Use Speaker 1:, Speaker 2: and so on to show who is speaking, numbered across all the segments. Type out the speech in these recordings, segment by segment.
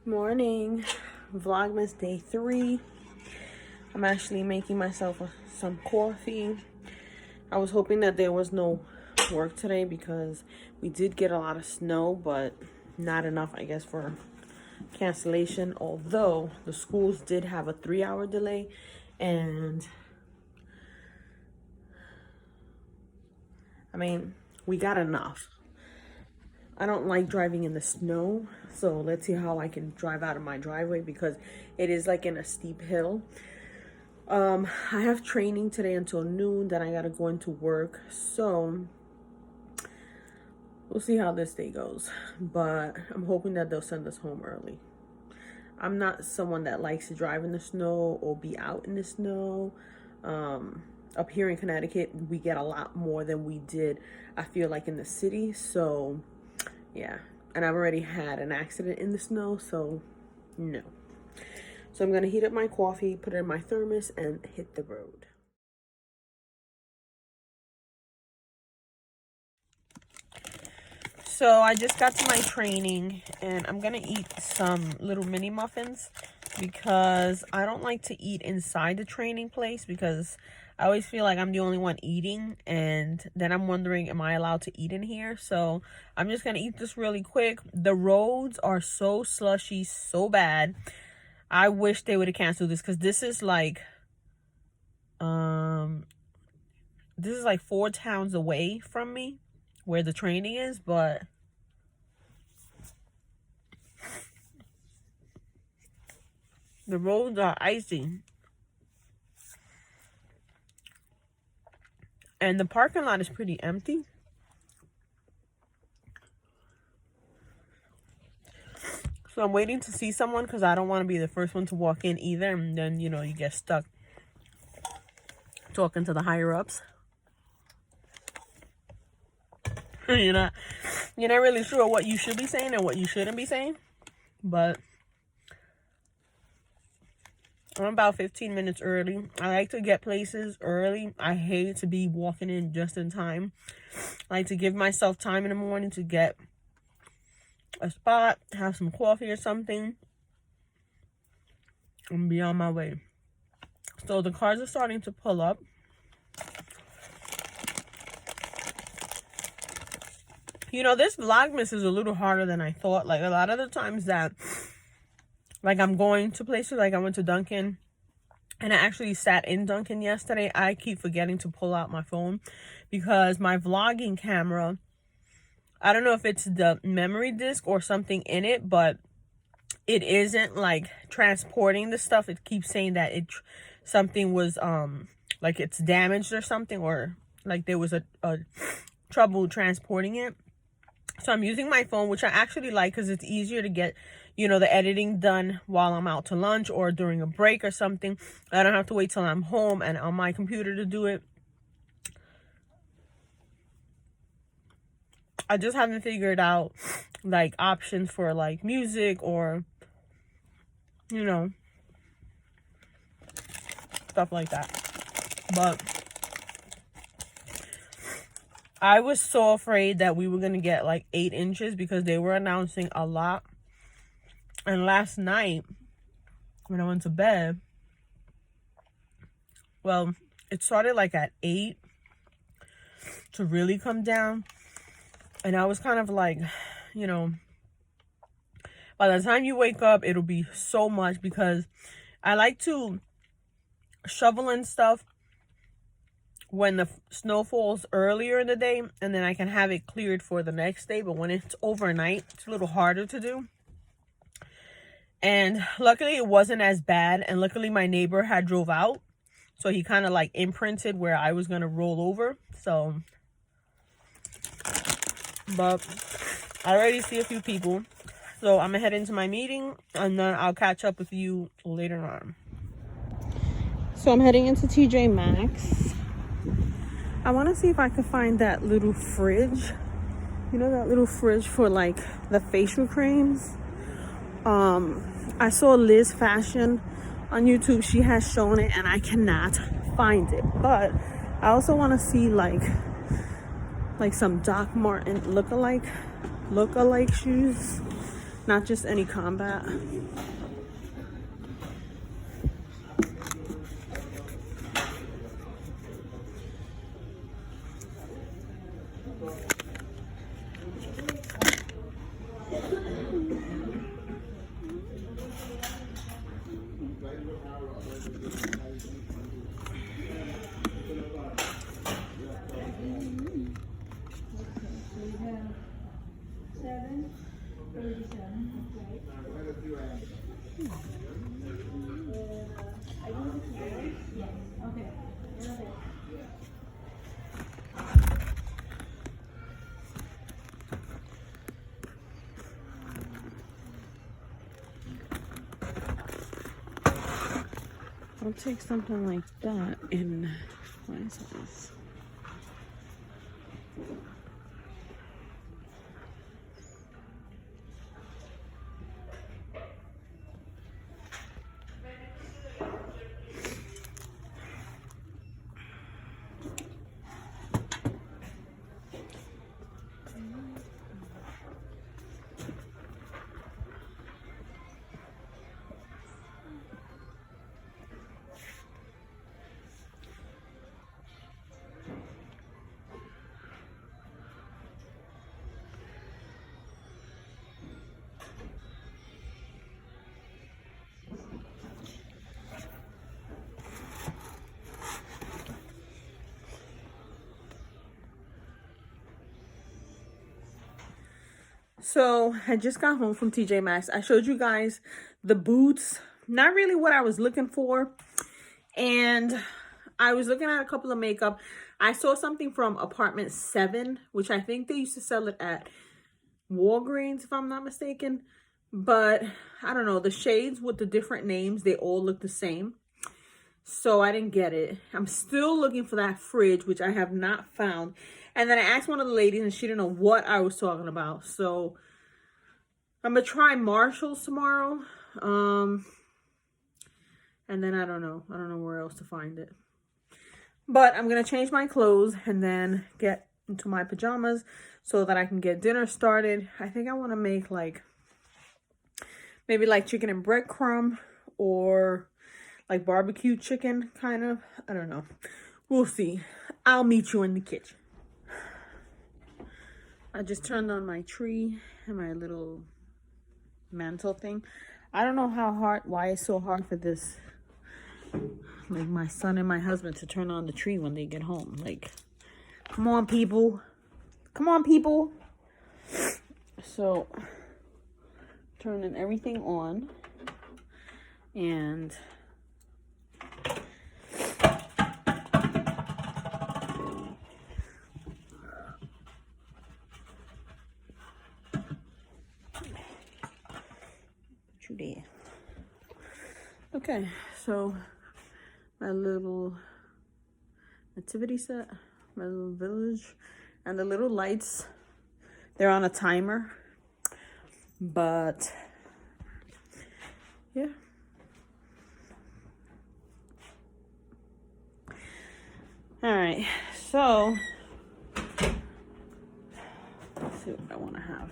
Speaker 1: Morning. Vlogmas day 3. I'm actually making myself some coffee. I was hoping that there was no work today because we did get a lot of snow, but not enough, I guess, for cancellation. Although the schools did have a 3-hour delay, and I mean, we got enough. I don't like driving in the snow, so let's see how I can drive out of my driveway because it is like in a steep hill. I have training today until noon, then I gotta go into work, so we'll see how this day goes, but I'm hoping that they'll send us home early. I'm not someone that likes to drive in the snow or be out in the snow. Up here in Connecticut, we get a lot more than we did, I feel like, in the city, so yeah. And I've already had an accident in the snow, so no. So I'm gonna heat up my coffee, put it in my thermos, and hit the road. So I just got to my training, and I'm gonna eat some little mini muffins because I don't like to eat inside the training place because I always feel like I'm the only one eating, and then I'm wondering, am I allowed to eat in here? So I'm just gonna eat this really quick. The roads are so slushy, so bad. I wish they would have canceled this because this is like 4 towns away from me where the training is, but the roads are icy. And the parking lot is pretty empty. So I'm waiting to see someone because I don't want to be the first one to walk in either. And then, you know, you get stuck talking to the higher ups. You're not really sure what you should be saying and what you shouldn't be saying. But I'm about 15 minutes early. I like to get places early. I hate to be walking in just in time. I like to give myself time in the morning to get a spot, have some coffee or something, and be on my way. So the cars are starting to pull up. You know, this Vlogmas is a little harder than I thought. Like, a lot of the times that, like, I'm going to places, like I went to Dunkin', and I actually sat in Dunkin' yesterday. I keep forgetting to pull out my phone because my vlogging camera, I don't know if it's the memory disk or something in it, but it isn't like transporting the stuff. It keeps saying that something was like it's damaged or something, or like there was a trouble transporting it. So I'm using my phone, which I actually like because it's easier to get, you know, the editing done while I'm out to lunch or during a break or something. I don't have to wait till I'm home and on my computer to do it. I just haven't figured out like options for like music or, you know, stuff like that. But I was so afraid that we were going to get like 8 inches because they were announcing a lot. And last night when I went to bed, well, it started like at 8 to really come down. And I was kind of like, you know, by the time you wake up, it'll be so much because I like to shovel and stuff when the snow falls earlier in the day, and then I can have it cleared for the next day. But when it's overnight, it's a little harder to do. And luckily it wasn't as bad. And luckily my neighbor had drove out, so he kind of like imprinted where I was going to roll over. So, but I already see a few people. So I'm going to head into my meeting, and then I'll catch up with you later on. So I'm heading into tjmaxx. I want to see if I can find that little fridge. You know, that little fridge for like the facial creams. I saw Liz Fashion on YouTube. She has shown it, and I cannot find it. But I also want to see like some Doc Marten look-alike shoes. not just any combat. I'll take something like that in my size. So I just got home from tjmaxx. I showed you guys the boots, not really what I was looking for. And I was looking at a couple of makeup. I saw something from apartment 7, which I think they used to sell it at Walgreens, if I'm not mistaken. But I don't know, the shades with the different names, they all look the same. So I didn't get it. I'm still looking for that fridge, which I have not found. And then I asked one of the ladies and she didn't know what I was talking about. So I'm going to try Marshall's tomorrow. And then I don't know. I don't know where else to find it. But I'm going to change my clothes and then get into my pajamas so that I can get dinner started. I think I want to make like, maybe like chicken and breadcrumb or like barbecue chicken kind of. I don't know. We'll see. I'll meet you in the kitchen. I just turned on my tree and my little mantle thing. I don't know why it's so hard for this, like my son and my husband, to turn on the tree when they get home. Like, come on, people. Come on, people. So, turning everything on. And there. Okay, so my little nativity set, my little village, and the little lights, they're on a timer, but yeah. All right, so let's see what I want to have.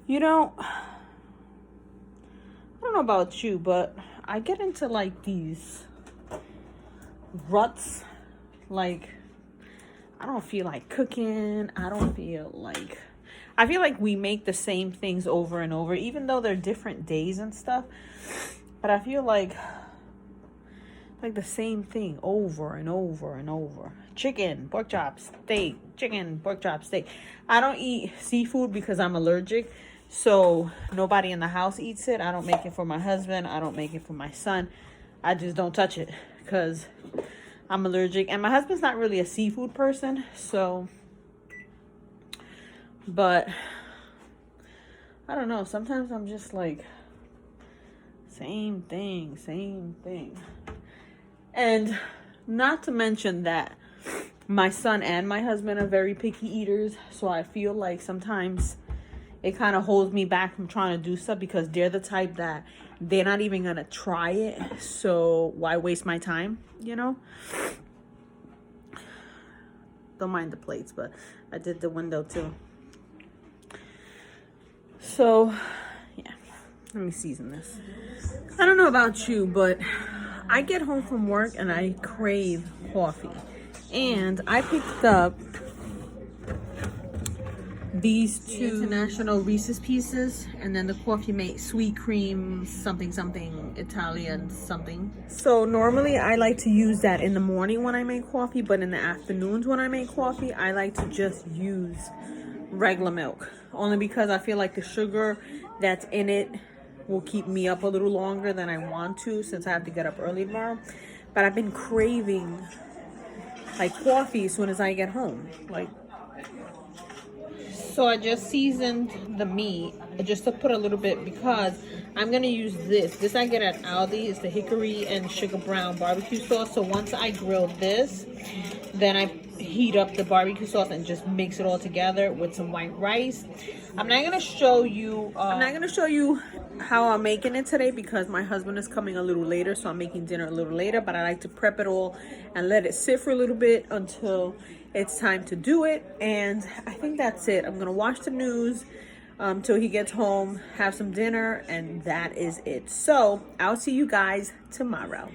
Speaker 1: You know, I don't know about you, but I get into like these ruts. Like, I don't feel like cooking. I feel like we make the same things over and over, even though they're different days and stuff. But I feel like the same thing over and over and over. Chicken, pork chops, steak, chicken, pork chops, steak. I don't eat seafood because I'm allergic. So nobody in the house eats it. I don't make it for my husband. I don't make it for my son. I just don't touch it because I'm allergic. And my husband's not really a seafood person. So, but I don't know. Sometimes I'm just like, same thing, same thing. And not to mention that my son and my husband are very picky eaters. So I feel like sometimes it kind of holds me back from trying to do stuff because they're the type that they're not even going to try it. So why waste my time, you know? Don't mind the plates, but I did the window too. So yeah, let me season this. I don't know about you, but I get home from work and I crave coffee. And I picked up these two International Reese's Pieces, and then the Coffee Mate Sweet Cream something something Italian something. So normally I like to use that in the morning when I make coffee, but in the afternoons when I make coffee, I like to just use regular milk. Only because I feel like the sugar that's in it will keep me up a little longer than I want to, since I have to get up early tomorrow. But I've been craving like coffee as soon as I get home. Like, so I just seasoned the meat just to put a little bit, because I'm gonna use this I get at Aldi. It's the hickory and sugar brown barbecue sauce. So once I grill this, then I heat up the barbecue sauce and just mix it all together with some white rice. I'm not gonna show you how I'm making it today, because my husband is coming a little later, so I'm making dinner a little later. But I like to prep it all and let it sit for a little bit until it's time to do it. And I think that's it. I'm gonna watch the news till he gets home, have some dinner, and that is it. So I'll see you guys tomorrow.